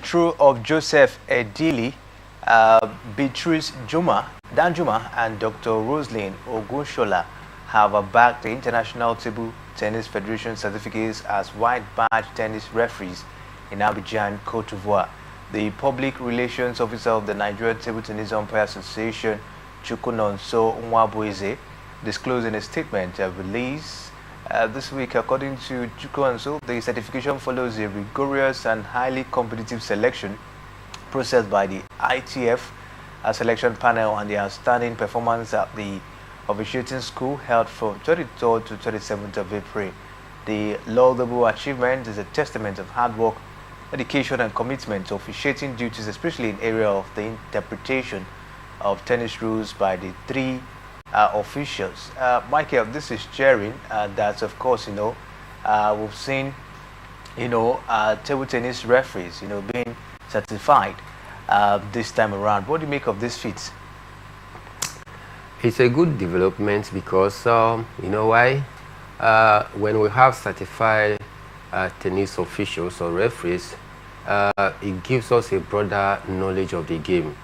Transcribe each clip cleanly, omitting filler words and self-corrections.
through of Joseph Edili, Beatrice Danjuma, and Dr. Roslyn Ogunshola have bagged the International Table Tennis Federation certificates as white badge tennis referees in Abidjan, Cote d'Ivoire. The public relations officer of the Nigerian Table Tennis Umpire Association, Chukwunonso Nwabueze, disclosed in a statement released this week. According to Chukwunonso, the certification follows a rigorous and highly competitive selection process by the ITF selection panel and the outstanding performance at the officiating school held from 23rd to 27th of April. The laudable achievement is a testament of hard work, dedication and commitment to officiating duties, especially in area of the interpretation of tennis rules by the three officials. Michael, this is sharing that, of course, we've seen, table tennis referees, being certified this time around. What do you make of this feat? It's a good development because, you know why? When we have certified tennis officials or referees, it gives us a broader knowledge of the game,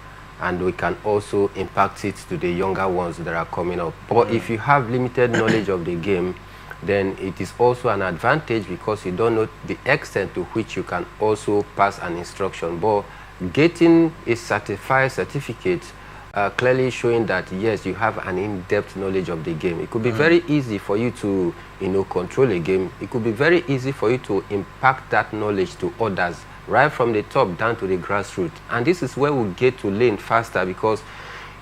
and we can also impact it to the younger ones that are coming up. But if you have limited knowledge of the game, then it is also an advantage because you don't know the extent to which you can also pass an instruction. But getting a certified certificate clearly showing that yes, you have an in-depth knowledge of the game. It could be very easy for you to control a game. It could be very easy for you to impact that knowledge to others, right from the top down to the grassroots. And this is where we get to learn faster, because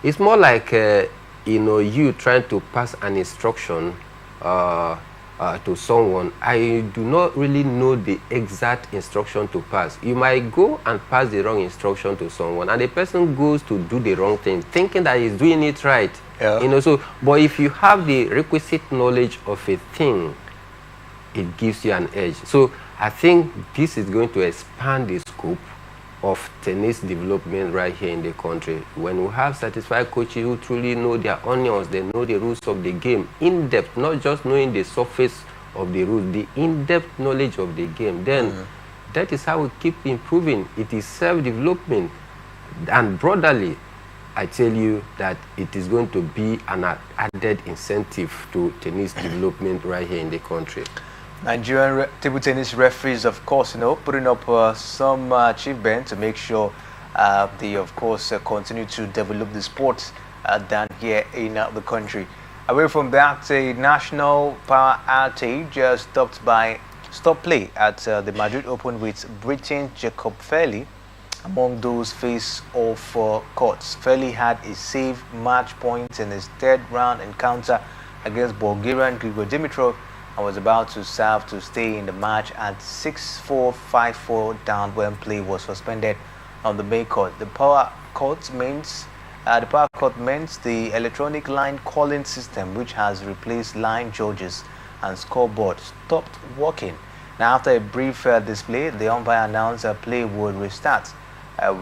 it's more like you trying to pass an instruction to someone. I do not really know the exact instruction to pass. You might go and pass the wrong instruction to someone, and the person goes to do the wrong thing, thinking that he's doing it right. Yeah. But if you have the requisite knowledge of a thing, it gives you an edge. So I think this is going to expand the scope of tennis development right here in the country. When we have satisfied coaches who truly know their onions, they know the rules of the game in depth, not just knowing the surface of the rules, the in-depth knowledge of the game, then that is how we keep improving. It is self-development, and broadly, I tell you that it is going to be an added incentive to tennis development right here in the country. Nigerian table tennis referees, of course, putting up some achievement to make sure they, of course, continue to develop the sports down here in the country. Away from that, a national power outage stopped play at the Madrid Open with Britain's Jacob Fearnley among those face off courts. Fearnley had a save match point in his third round encounter against Bulgarian Grigor Dimitrov, and was about to serve to stay in the match at 6-4, 5-4 down when play was suspended on the main court. The power court means the electronic line calling system, which has replaced line judges and scoreboard, stopped working. Now, after a brief display, the umpire announced play would restart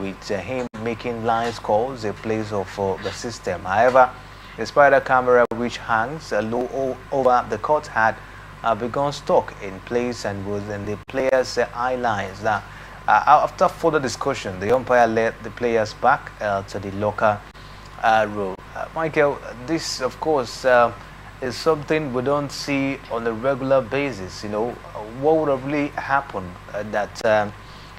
with him making lines calls in place of the system. However, the spider camera, which hangs low over the court, had begun stuck in place and was in the players' eye lines. Now, after further discussion, the umpire led the players back to the locker room. Michael, this, of course, is something we don't see on a regular basis. What would have really happened that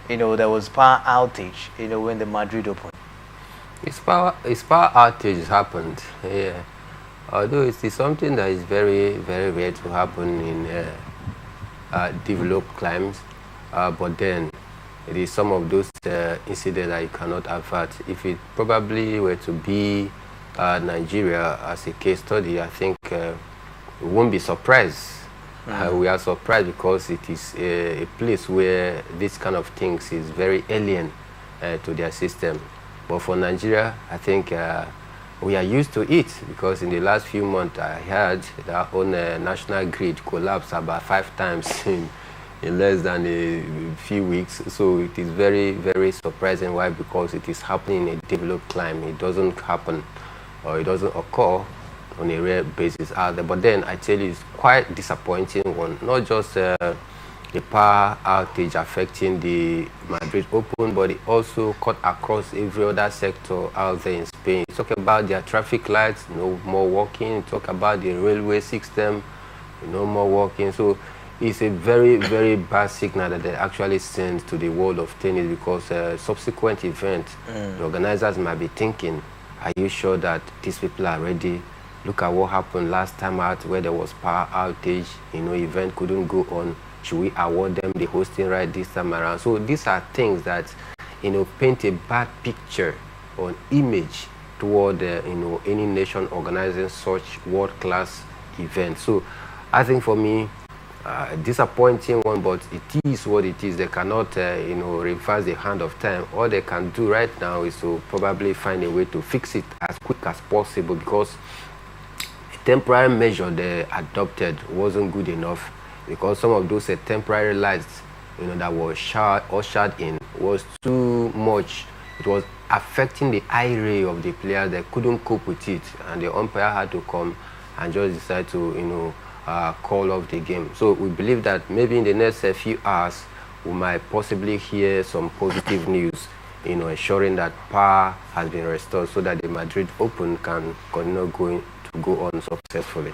there was power outage, in the Madrid Open? It's power outage happened. Yeah. Although it is something that is very, very rare to happen in developed climes, but then it is some of those incidents that you cannot avert. If it probably were to be Nigeria as a case study, I think we won't be surprised. We are surprised because it is a place where this kind of things is very alien to their system. But for Nigeria, I think we are used to it, because in the last few months I heard that our own national grid collapsed about 5 times in less than a few weeks. So it is very, very surprising. Why? Because it is happening in a developed climate. It doesn't happen, or it doesn't occur on a rare basis out there. But then I tell you, it's quite disappointing one, not just the power outage affecting the Madrid Open, but it also cut across every other sector out there in Spain. You talk about their traffic lights, no more walking. You talk about the railway system, no more walking. So it's a very, very bad signal that they actually send to the world of tennis, because subsequent events, the organizers might be thinking, are you sure that these people are ready? Look at what happened last time out where there was power outage, event couldn't go on. Should we award them the hosting right this time around? So these are things that, paint a bad picture or image toward, any nation organizing such world-class events. So I think for me, disappointing one, but it is what it is. They cannot, reverse the hand of time. All they can do right now is to probably find a way to fix it as quick as possible, because the temporary measure they adopted wasn't good enough, because some of those temporary lights, that were ushered in was too much. It was affecting the eye ray of the players. They couldn't cope with it, and the umpire had to come and just decide to, call off the game. So we believe that maybe in the next few hours, we might possibly hear some positive news, ensuring that power has been restored so that the Madrid Open can continue to go on successfully.